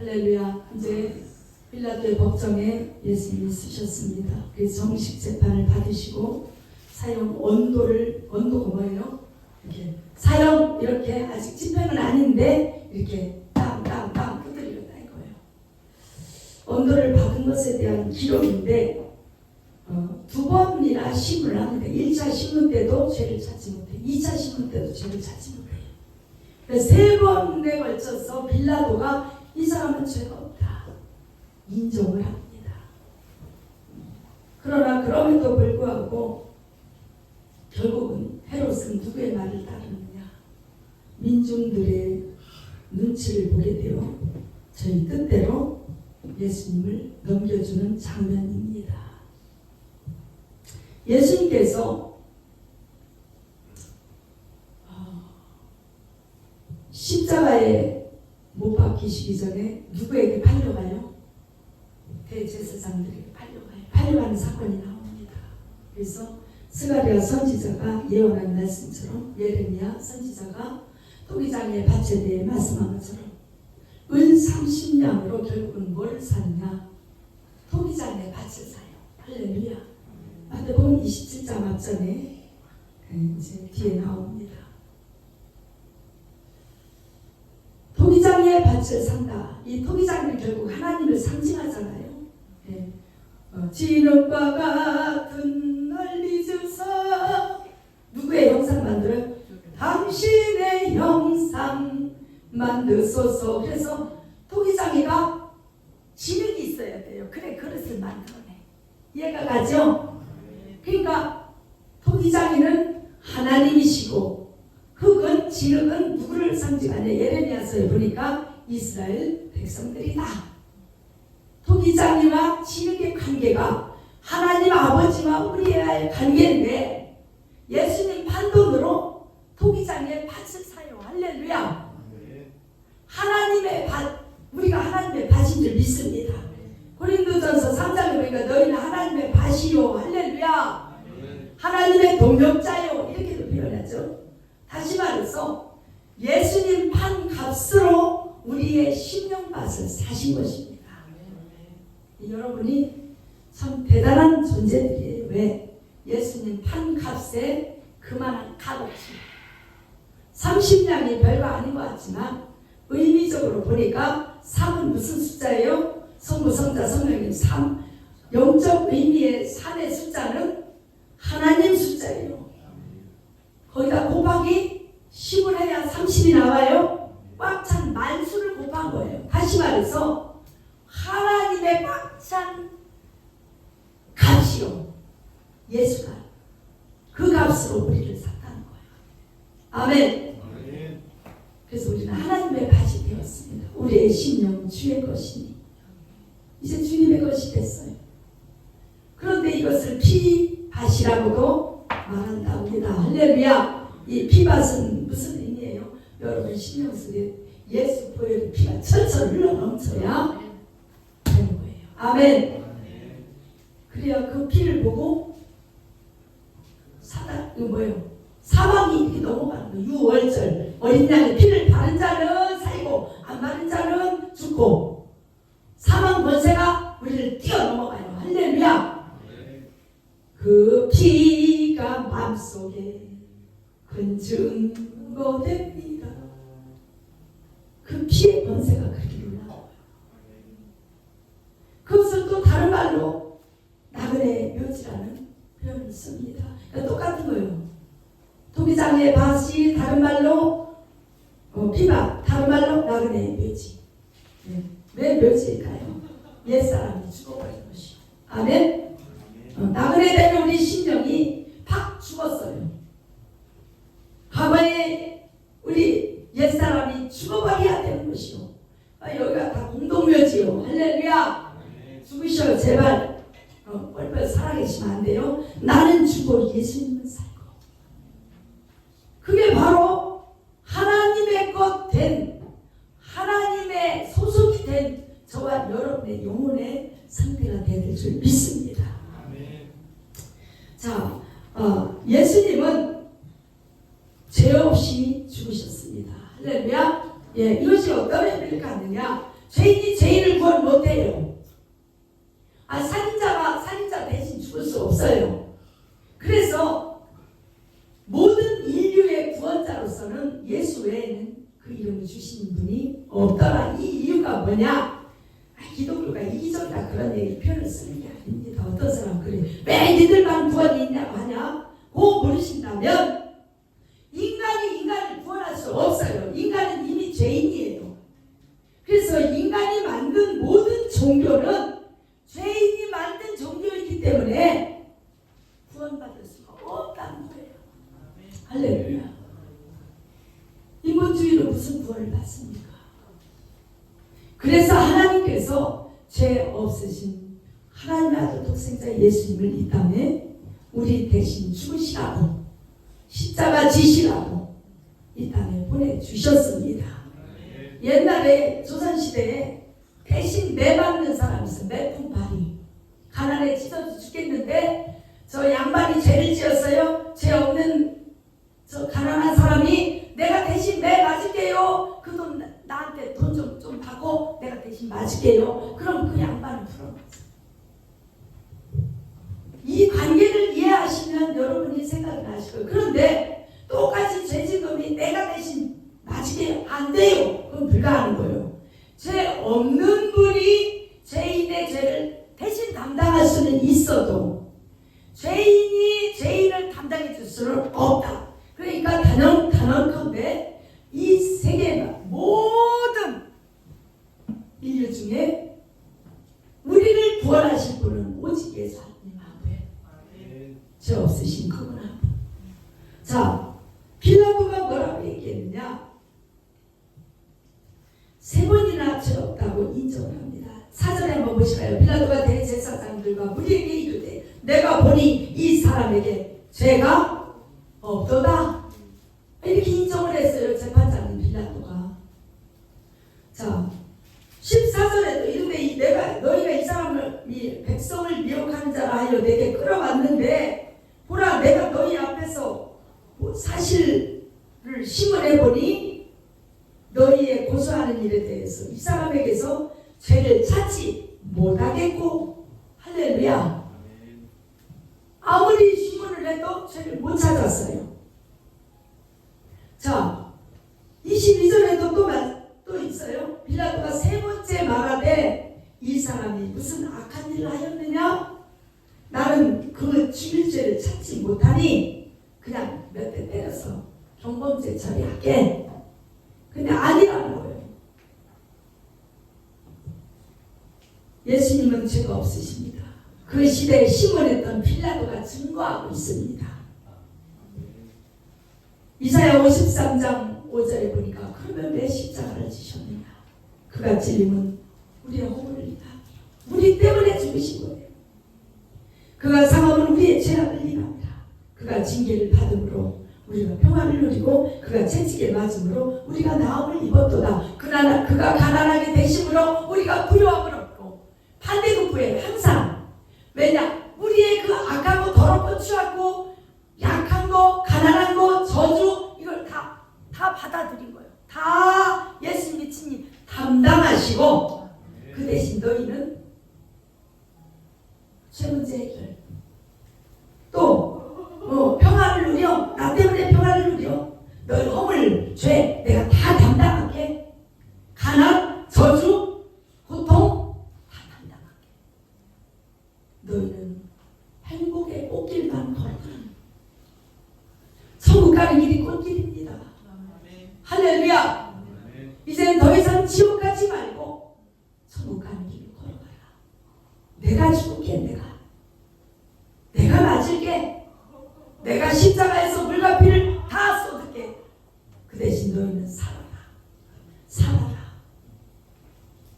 할렐루야. 이제 빌라도의 법정에 예수님이 쓰셨습니다. 그래서 정식 재판을 받으시고 사형 언도가 뭐예요? 이렇게 사형 이렇게 아직 집행은 아닌데 이렇게 땅땅땅 두드리겠다 이거예요. 언도를 받은 것에 대한 기록인데 두 번이나 신문을 합니다. 1차 신문 때도 죄를 찾지 못해, 2차 신문 때도 죄를 찾지 못해요. 세 번에 걸쳐서 빌라도가 이 사람은 죄가 없다 인정을 합니다. 그러나 그럼에도 불구하고 결국은 헤롯은 누구의 말을 따르느냐, 민중들의 눈치를 보게 되어 저희 뜻대로 예수님을 넘겨주는 장면입니다. 예수님께서 십자가에 못 박히시기 전에 누구에게 팔려가요? 대제사장들에게 팔려가는 사건이 나옵니다. 그래서 스가랴 선지자가 예언한 말씀처럼, 예레미야 선지자가 토기장의 밭에 대해 말씀한 것처럼 은 30냥으로 결국은 뭘 사느냐? 토기장의 밭을 사요. 할렐루야. 마태복음 27장 앞전에 이제 뒤에 나옵니다. 토기장의 밭을 산다. 이 토기장은 결국 하나님을 상징하잖아요. 네. 진흙과 같은 날 빚으사 누구의 형상 만들어요? 당신의 형상 만드소서. 그래서 토기장이가 진흙이 있어야 돼요. 그래 그릇을 만들어내. 이해가 가죠? 그러니까 토기장이는 하나님이시고 흙은 진흙은 누구를 상징하냐? 예레미야서에 보니까 이스라엘 백성들이다. 토기장이와 진흙의 관계가 하나님 아버지와 우리의 관계인데 예수님 판돈으로 토기장의 밭을 사요. 할렐루야. 하나님의 밭, 우리가 하나님의 밭인 줄 믿습니다. 고린도전서 3장에 보니까 너희는 하나님의 밭이요. 할렐루야. 하나님의 동역자요. 이렇게도 표현하죠. 다시 말해서 예수님 판 값으로 우리의 심령밭을 사신 것입니다. 여러분이 참 대단한 존재들이에요. 왜? 예수님 판 값에 그만한 값없이 30냥이 별거 아닌 것 같지만 의미적으로 보니까 3은 무슨 숫자예요? 성부, 성자, 성령님 3. 영적 의미의 3의 숫자는 하나님 숫자예요. 거기다 곱하기 10을 해야 30이 나와요. 꽉 찬 만수를 곱한 거예요. 다시 말해서 하나님의 꽉 찬 값이요. 예수가 그 값으로 우리를 샀다는 거예요. 아멘. 그래서 우리는 하나님의 밭이 되었습니다. 우리의 심령은 주의 것이니 이제 주님의 것이 됐어요. 그런데 이것을 피밭이라고도 말한답니다. 할렐루야. 이 피밭은 무슨 의미예요? 여러분 심령 속에 예수 보혈의 피가 철철 흘러넘쳐야 되는 거예요. 아멘. 그래야 그 피를 보고 이거 뭐예요? 사망이 이렇게 넘어가는 거예요. 유월절 어린 양의 피를 바른 자는 살고 안 바른 자는 죽고 사망 권세가 우리를 뛰어넘어가요. 할렐루야. 그 피가 마음속에 큰 증거 됩니다. 그 피의 권세가 그렇게 올라와요. 그것을 또 다른 말로 나그네 묘지라는 표현을 씁니다. 그러니까 똑같은 거예요. 토기장의 밭이 다른 말로 피밭, 다른 말로 나그네 묘지. 네. 왜 묘지일까요? 옛사람이 죽어버린 것이요. 아멘. 나그네 되면 우리 심령이 팍 죽었어요. 과거에 우리 옛사람이 죽어버려야 되는 것이요. 여기가 다 공동묘지요. 할렐루야. 죽으셔요. 제발 뻘뻘 살아계시면 안 돼요. 나는 죽고 예수님은 살고. 그게 바로 하나님의 것 된, 하나님의 소속이 된 저와 여러분의 영혼의 상태가 될 줄 믿습니다. 자, 예수님은 죄 없이 죽으셨습니다. 할렐루야. 예, 이것이 어떤 의미를 갖느냐? 죄인이 없어요. 그래서 모든 인류의 구원자로서는 예수 외에는 그 이름을 주신 분이 없더라. 이 이유가 뭐냐? 기독교가 이기적이라 그런 얘기 표현을 쓰는 게 아닙니다. 어떤 사람 그래. 왜 니들만 구원이 있냐고 하냐? 그거 모르신다면 인간이 인간을 구원할 수 없어요. 인간은 이미 죄인이에요. 그래서 인간이 만든 모든 종교는 죄인이 만든 종교이기 때문에 구원받을 수가 없다는 거예요. 할렐루야. 인본주의로 무슨 구원을 받습니까? 그래서 하나님께서 죄 없으신 하나님의 아들 독생자 예수님을 이 땅에 우리 대신 죽으시라고 십자가 지시라고 이 땅에 보내주셨습니다. 옛날에 조선시대에 대신 매맞는 사람이 있어요. 매풍파리. 가난에 찢어져 죽겠는데 저 양반이 죄를 지었어요. 죄 없는 저 가난한 사람이 내가 대신 매 맞을게요. 그 돈 나한테 돈 좀 받고 내가 대신 맞을게요. 그럼 그 양반은 풀어놨어요. 이 관계를 이해하시면 여러분이 생각이 나실 거예요. 그런데 똑같이 죄진 놈이 내가 대신 맞을게요. 안 돼요. 그건 불가하는 거예요. 죄 없는 분이 죄인의 죄를 대신 담당할 수는 있어도 죄인이 죄인을 담당해 줄 수는 없다. 그러니까 단언컨대 이 세계의 모든 인류 중에 우리를 구원하실 분은 오직 예수 하나님 한 분. 죄 없으신 그분 한 분. 자, 빌라도가 뭐라고 얘기했느냐? 3번이나 죄 없다고 인정을 합니다. 4절에 한번 보실까요? 빌라도가 대제사장들과 무리에게 이르되 내가 보니 이 사람에게 죄가 없도다. 이렇게 인정을 했어요. 재판장인 빌라도가. 자, 14절에도 이르되 내가 너희가 이 사람을 이 백성을 미혹하는 자라 하여 내게 끌어왔는데 보라 내가 너희 앞에서 사실을 심을 해보니 너희의 고소하는 일에 대해서 이 사람에게서 죄를 찾지 못하겠고. 할렐루야. 아무리 심문을 해도 죄를 못 찾았어요. 자, 22절에도 또 있어요. 빌라도가 3번째 말하되 이 사람이 무슨 악한 일을 하였느냐? 나는 그 죽일 죄를 찾지 못하니 그냥 몇 대 때려서 경범죄 처리할게. 근데 아니라는 거예요. 예수님은 죄가 없으십니다. 그 시대에 심문했던 빌라도가 증거하고 있습니다. 이사야 53장 5절에 보니까 그러면 왜 십자가를 지셨느냐? 그가 찔림은 우리의 허물을 인하여 우리 때문에 죽으신 거예요. 그가 상함은 우리의 죄악을 인합니다. 그가 징계를 받음으로 우리가 평안을 누리고 그가 채찍에 맞음으로 우리가 나음을 입었도다. 그러나 그가 가난하게 되심으로 우리가 부요함을 얻고 반대급부에 항상 왜냐? 우리의 그 악하고 더럽고 추하고 약한 거 가난한 거 저주 이걸 다 받아들인 거예요. 다 예수 믿으니 담당하시고 그 대신 너희는 죄 문제 해결 또 평안을 누려. 나 때문에 평안을 누려. 너희 허물 죄 내가 다 담당할게. 가난 저주 고통 다 담당할게. 너희는 행복의 꽃길만 걸어가. 천국 가는 길이 꽃길입니다. 할렐루야. 이제는 더 이상 지옥 가지 말고 천국 가는 길을 걸어가라. 내가 죽을게. 내가 맞을게. 내가 십자가에서 물과 피를 다 쏟을게. 그 대신 너희는 살아라.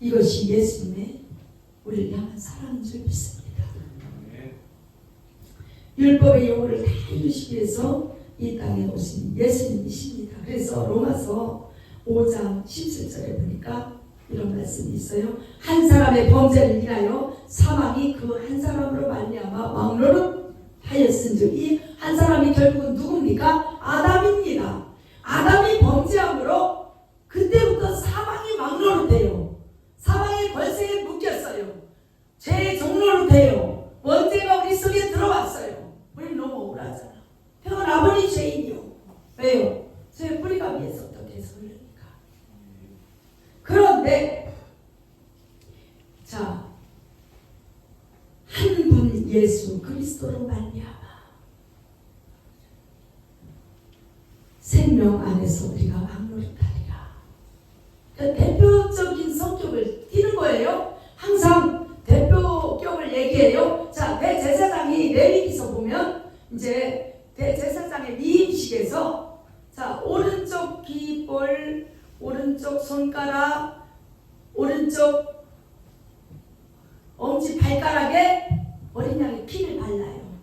이것이 예수님의 우리를 향한 사랑인 줄 믿습니다. 율법의 요구를 다 이루시기 위해서 이 땅에 오신 예수님이십니다. 그래서 로마서 5장 17절에 보니까 이런 말씀이 있어요. 한 사람의 범죄를 인하여 사망이 그 한 사람으로 말미암아 왕노릇 하였은즉 이 한 사람이 결국은 누굽니까? 아담입니다. 아담이 범죄함으로 그때부터 사망이 왕노릇해요. 사망의 권세에 묶였어요. 죄의 종로로 돼요. 원죄가 우리 속에 들어왔어요. 예수 그리스도로 말미암아 생명 안에서 우리가 왕노릇하리라. 대표적인 성격을 띠는 거예요. 항상 대표격을 얘기해요. 자, 대제사장이 레위기서 보면 이제 대제사장의 미임식에서 자, 오른쪽 귀볼, 오른쪽 손가락, 오른쪽 엄지 발가락에 어린 양의 피를 발라요.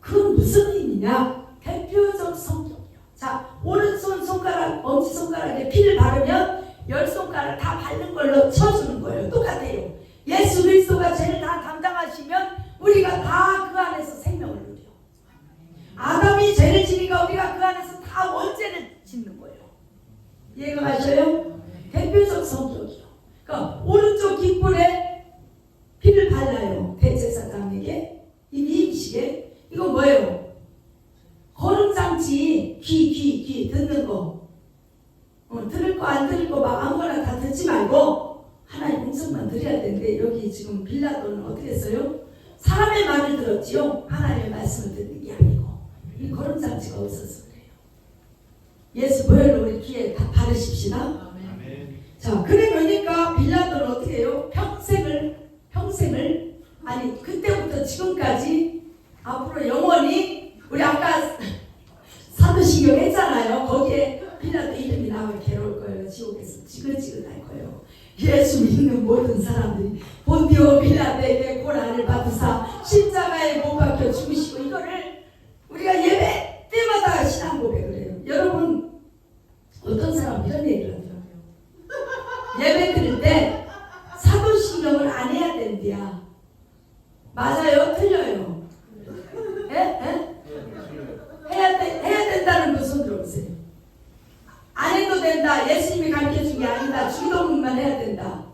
그건 무슨 의미냐? 대표적 성격이요. 자, 오른손 손가락, 엄지 손가락에 피를 바르면 10손가락 다 바른 걸로 쳐주는 거예요. 똑같아요. 예수 그리스도가 죄를 다 담당하시면 우리가 다 그 안에서 생명을 누려. 아담이 죄를 지니까 우리가 그 안에서 다 원죄를 짓는 거예요. 이해가 가셔요? 대표적 성격이요. 그러니까 오른쪽 깃불에 피를 발라요. 대제사장에게 이 미임식에. 이거 뭐예요? 거름장치. 귀 듣는 거. 들을 거 안 들을 거 막 아무거나 다 듣지 말고 하나님 음성만 들어야 되는데 여기 지금 빌라도는 어떻게 했어요? 사람의 말을 들었지요. 하나님의 말씀을 듣는 게 아니고 이 거름장치가 없어서 그래요. 예수 보혈로 우리 귀에 다 바르십시다. 아멘. 자, 그래 보니까 빌라도는 어떻게 해요? 평생을 아니 그때부터 지금까지 앞으로 영원히 우리 아까 사도신경 했잖아요. 거기에 빌라도 이름이 나오면 괴로울 거예요. 지옥에서 지긋지긋할 거예요. 예수 믿는 모든 사람들이 본디오 빌라도에게 고난을 받으사 십자가에 못 박혀 죽으시고 이거를 우리가 예배 때마다 신앙 고백을 해요. 여러분 어떤 사람 이런 얘기를 하더라고요. 예배 드릴 때 사도신경을 안 해야 된대야. 맞아요? 틀려요? 예? 해야 된다는 분 손 들어보세요. 안 해도 된다. 예수님이 가르쳐준 게 아니다. 주기도문만 해야 된다.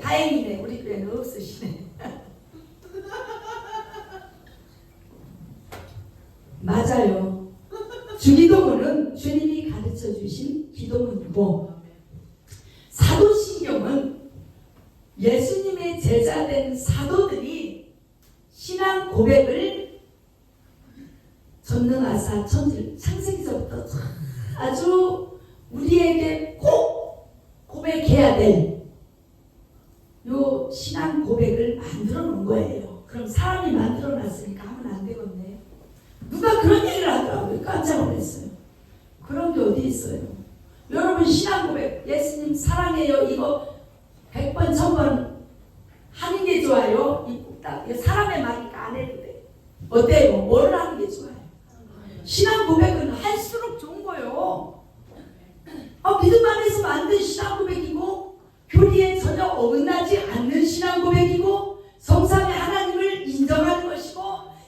다행이네. 우리 교회는 없으시네. 맞아요. 주기도문은 주님이 가르쳐주신 기도문이고 사도신경은 예수님의 제자된 사도들이 신앙 고백을 전능하사 천질 창세기서부터 아주 우리에게 꼭 고백해야 될 요 신앙 고백을 만들어 놓은 거예요. 그럼 사람이 만들어 놨으니까 하면 안 되겠네. 누가 그런 얘기를 하더라고요. 깜짝 놀랐어요. 그런 게 어디 있어요? 여러분 신앙 고백 예수님 사랑해요 이거 100번 1000번 하는 게 좋아요. 이거 사람의 말이니까 안 해도 돼. 어때요? 뭘 하는 게 좋아요? 신앙 고백은 할수록 좋은 거예요. 믿음 안에서 만든 신앙 고백이고 교리에 전혀 어긋나지 않는 신앙 고백이고 성삼위 하나님을 인정하는 것이고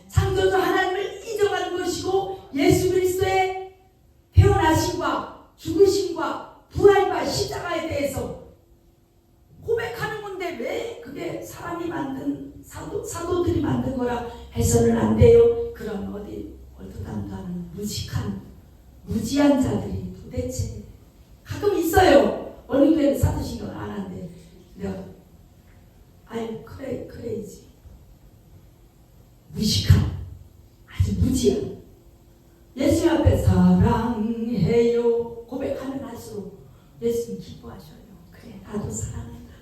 창조주 하나님을 인정하는 것이고 예수 그리스도의 태어나심과 죽으심과 부활과 십자가에 대해서 고백하는 건데 왜 그게 사람이 만든 사도들이 만든 거라 해서는 안 돼요. 그런 어디 얼토당토하는 무지한 자들이 도대체 가끔 있어요. 어느 교회는 사도신경을 안 하는데 내가 그래야지 무식한 아주 무지한 예수 앞에 사랑해요 고백하면 할수록 예수님 기뻐하셔요. 그래 나도 사랑한다.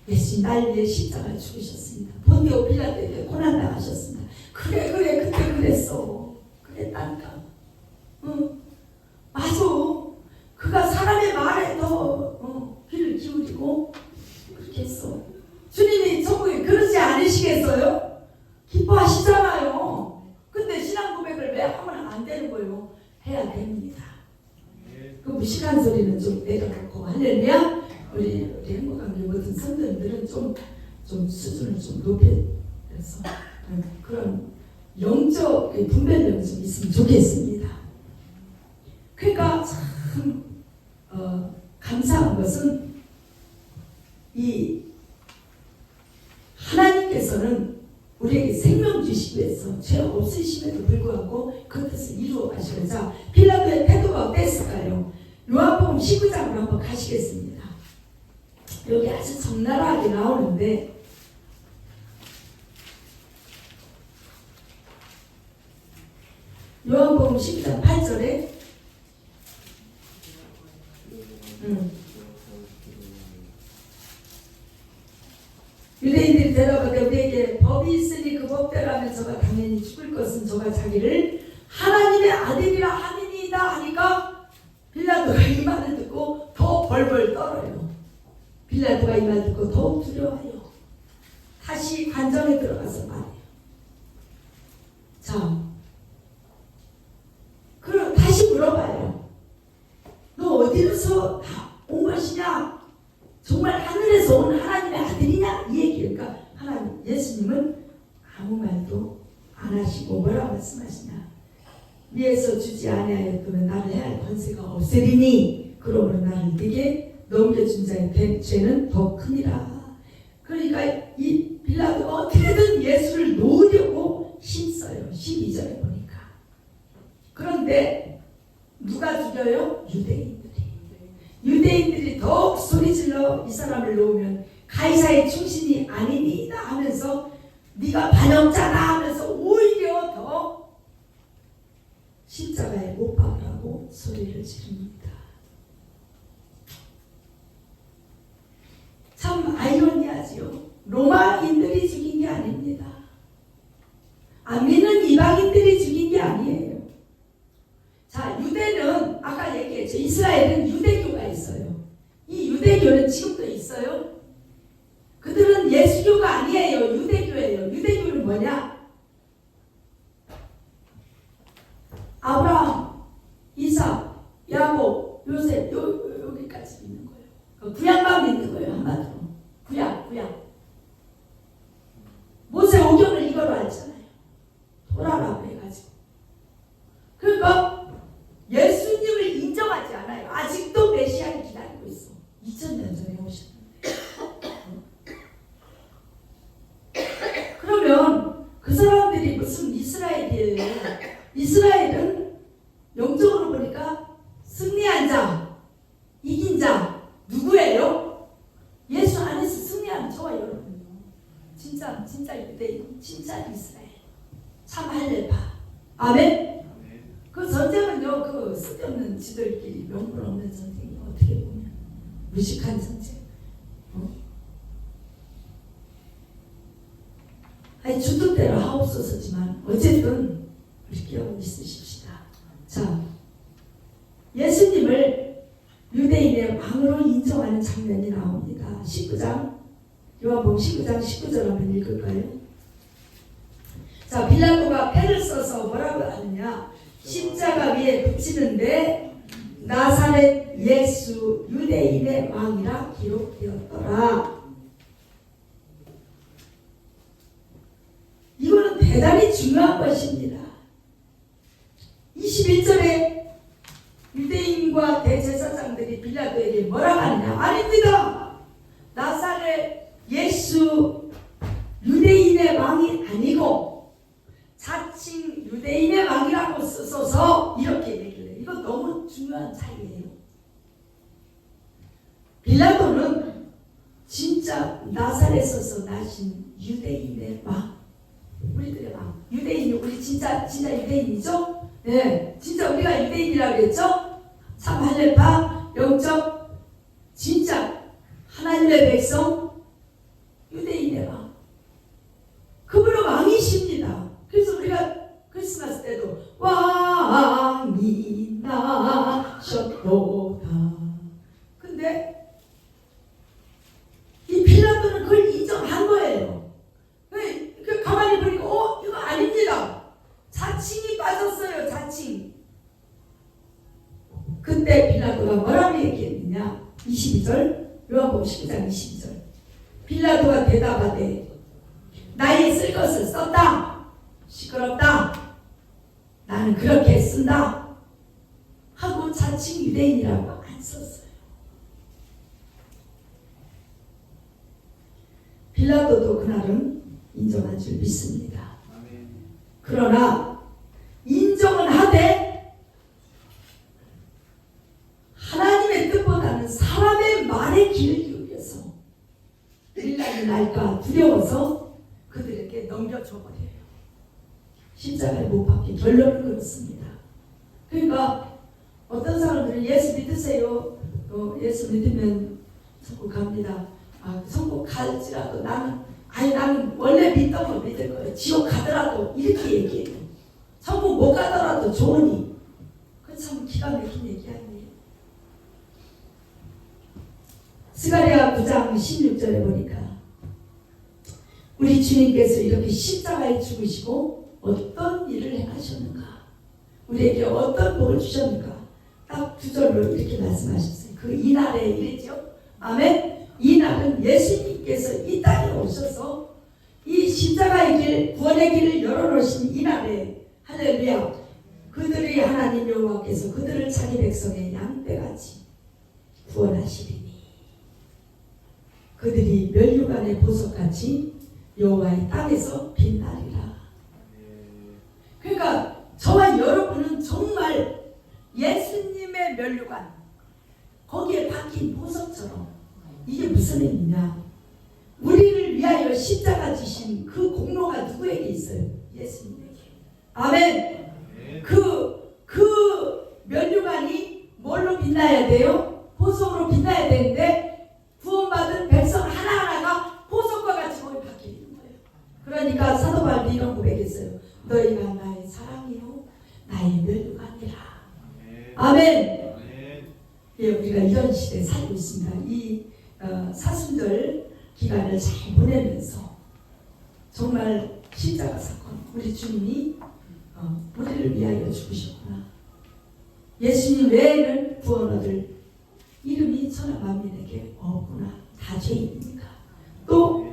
예수님 날 위해 십자가를 죽으셨습니다. 본디오 빌라도에게 고난당하셨습니다. 그래 그때 그랬어. 그랬다니까. 맞아. 그가 사람의 말에 더 귀를 기울이고 그렇게 했어. 주님이 천국에 그러지 않으시겠어요? 기뻐하시잖아요. 근데 신앙 고백을 왜 하면 안 되는 거예요? 해야 됩니다. 그 무식한 소리는 좀 내려놓고 할렐루야. 우리 행복한 게 모든 성도님들은 좀 수준을 좀 높여서 그런 영적 분별력이 좀 있으면 좋겠습니다. 그러니까 참 감사한 것은 이 하나님께서는 우리에게 생명 주시기 위해서 죄 없으심에도 불구하고 그 뜻을 이루어 가시고 자 빌라도의 태도가 어땠을까요? 요한복음 19장으로 한번 가시겠습니다. 여기 아주 적나라하게 나오는데 요한복음 12장 8절에 유대인들이 대답하되 우리에게 법이 있으니 그 법대로 하면 저가 당연히 죽을 것은 저가 자기를 하나님의 아들이라 하느니이다 하니까 빌라도가 이 말을 듣고 더 벌벌 떨어요. 빌라도가 이 말 듣고 더욱 두려워해요. 다시 관정에 들어가서 말해요. 자, 그럼 다시 물어봐요. 너 어디로서 온 것이냐? 정말 하늘에서 온 하나님의 아들이냐? 이 얘기니까 하나님, 예수님은 아무 말도 안 하시고 뭐라고 말씀하시냐? 위에서 주지 아니하였다면 나를 해할 권세가 없으리니 그러므로 나를 네게 넘겨준 자의 죄는 더 크니라. 그러니까 이 빌라도가 어떻게든 예수를 놓으려고 힘써요. 12절에 보니까. 그런데 누가 죽여요? 유대인들이 더욱 소리질러 이 사람을 놓으면 가이사의 충신이 아니니이다 하면서 네가 반역자다 하면서 오히려 더 십자가에 못 박으라고 소리를 지릅니다. 참 아이러니하지요. 로마인들이 죽인 게 아닙니다. 아미는 이방인들이 죽인 게 아니에요. 자, 유대는 아까 얘기했죠. 이스라엘은 유대교가 있어요. 이 유대교는 지금도 있어요. 그들은 예수교가 아니에요. 유대교예요. 유대교는 뭐냐? 아브라함, 이삭, 야곱, 요셉 여기까지 믿는 거예요. 구약만 믿는 거예요. 한마디로 구약. 모세 오경을 이거로 알잖아요. 도라라고 해가지고. 그러니까 예수님을 인정하지 않아요. 아직도 메시아를 기다리고 있어. 2000년 전에 오셨는데. 그러면 그 사람들이 무슨 이스라엘이에요. 이스라엘은 영적으로 보니까 승리한 자, 이긴 자 누구예요? 예수 안에서 승리하는 저와 여러분요. 진짜 유대인, 진짜 이스라엘. 참 할렐루야. 아멘. 그 전쟁은요, 그 쓸데없는 지들끼리 명분 없는 전쟁이에요. 어떻게 보면 무식한 전쟁. 아니 주던 대로 하옵소서지만 어쨌든 그렇게 있으십시다. 자, 예수님을 유대인의 왕으로 인정하는 장면이 나옵니다. 19장 요한복음 19장 19절 한번 읽을까요? 자, 빌라도가 패를 써서 뭐라고 하느냐? 십자가 위에 붙이는데 나사렛 예수 유대인의 왕이라 기록되었더라. 이거는 대단히 중요한 것입니다. 21절에 유대인과 대제사장들이 빌라도에게 뭐라고 하느냐? 아닙니다. 나사렛 예수 유대인의 왕이 아니고 자칭 유대인의 왕이라고 써서 이렇게 얘기를 해요. 이거 너무 중요한 차이예요. 빌라도는 진짜 나사렛에서 나신 유대인의 왕, 우리들의 왕, 유대인이 우리 진짜 유대인이죠? 네, 진짜 우리가 유대인이라고 그랬죠? 참 할렐루야, 영적 진짜 하나님의 백성, 유대인의 왕. 그분은 왕이십니다. 그래서 우리가 크리스마스 때도 왕이 나셨도다. 근데 이 빌라도는 그걸 인정한 거예요. 가만히 보니까 이거 아닙니다. 자칭이 빠졌어요. 자칭. 그때 빌라도가 뭐라고 얘기했느냐? 22절 요한복음 19장 22절 빌라도가 대답하되 나의 쓸 것을 썼다. 시끄럽다. 나는 그렇게 쓴다. 하고 자칭 유대인이라고 안 썼어요. 빌라도도 그날은 인정한 줄 믿습니다. 그러나 인정은 하되 하나님의 뜻보다는 사람의 말에 귀를 기울여서 빌라도 날까 두려워서 그들에게 넘겨줘버려요. 십자가에 못 박힌 결론은 그렇습니다. 그러니까 어떤 사람들은 예수 믿으세요. 예수 믿으면 천국 갑니다. 천국 갈지라도 나는 원래 믿던 거 믿을 거예요. 지옥 가더라도 이렇게 얘기해요. 천국 못 가더라도 좋으니. 그 참 기가 막힌 얘기 아니에요. 스가랴 9장 16절에 보니까 우리 주님께서 이렇게 십자가에 죽으시고 어떤 일을 행하셨는가, 우리에게 어떤 복을 주셨는가, 딱 두 절로 이렇게 말씀하셨어요. 그 이날의 일이죠. 아멘. 이날은 예수님께서 이 땅에 오셔서 이 십자가의 길, 구원의 길을 열어놓으신 이날에, 할렐루야, 그들의 하나님 여호와께서 그들을 자기 백성의 양떼같이 구원하시리니 그들이 면류관의 보석같이 여호와의 땅에서 빛나리라. 그러니까 저와 여러분은 정말 예수님의 면류관, 거기에 박힌 보석처럼, 이게 무슨 의미냐, 우리를 위하여 십자가 지신 그 공로가 누구에게 있어요? 예수님에게. 아멘. 그 면류관이 뭘로 빛나야 돼요? 보석으로 빛나야 되는데 구원받은 백성 하나하나가 보석과 같이 거기 박혀 있는 거예요. 그러니까 사도 바울이 이런 고백했어요. 너희가 나의 사랑이요 나의 면류관이라. 아멘. 예, 우리가 이런 시대에 살고 있습니다. 이 사순절 기간을 잘 보내면서 정말 십자가 사건, 우리 주님이 우리를 위하여 죽으셨구나. 예수님 외에는 구원 얻을 이름이 천하 만민에게 없구나. 다 죄인이니까. 또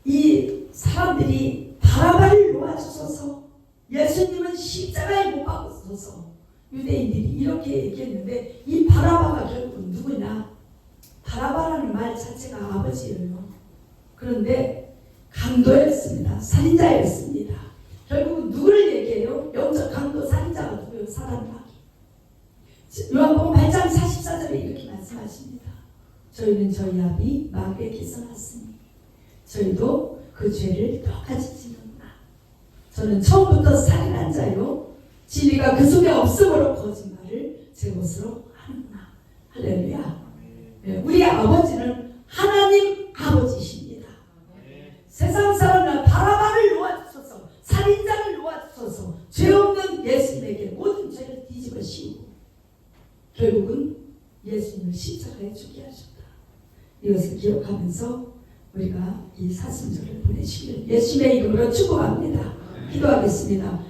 이 사람들이 바라바를 놓아주소서, 예수님은 십자가에 못 박으소서, 유대인들이 이렇게 얘기했는데 이 바라바가 결국은 누구냐? 바라바라는 말 자체가 아버지예요. 그런데 강도였습니다. 살인자였습니다. 결국은 누구를 얘기해요? 영적 강도 살인자가 누구예요? 사람을 하기. 요한복음 8장 44절에 이렇게 말씀하십니다. 저희는 저희 아비 마귀에게서 났으니 저희도 그 죄를 똑같이 지는구나. 저는 처음부터 살인한 자요, 진리가 그 속에 없으므로 거짓말을 제 것으로 하는구나. 할렐루야. 네, 우리 아버지는 하나님 아버지십니다. 세상 사람은 바라바를 놓아주소서, 살인자를 놓아주소서, 죄 없는 예수님에게 모든 죄를 뒤집어 씌우고 결국은 예수님을 십자가에 죽게 하셨다. 이것을 기억하면서 우리가 이 사순절을 보내시길 예수님의 이름으로 축복합니다. 기도하겠습니다.